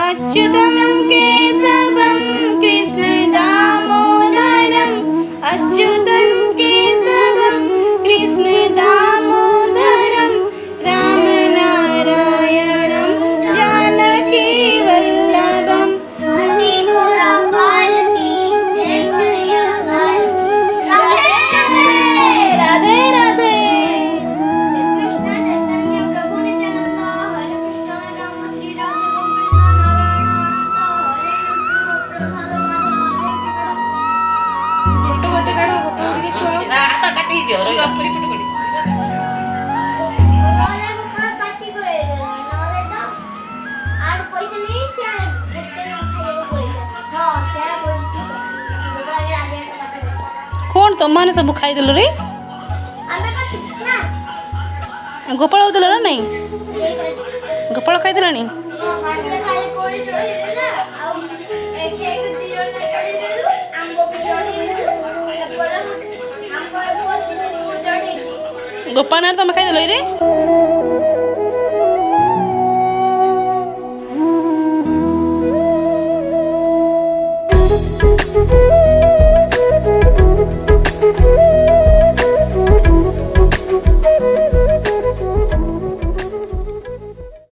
अच्युतं केशवं कृष्ण दामोदरम् अच्युतं केशवं कृष्ण दामोदरं रामनारायणं जानकी वल्लभम् राधे राधे। कौन तुम मैंने सब खाईदेल रे गोपाल होदेल ना नहीं गोपाल खाईदेला गोपाल तुम खाईदेल रे।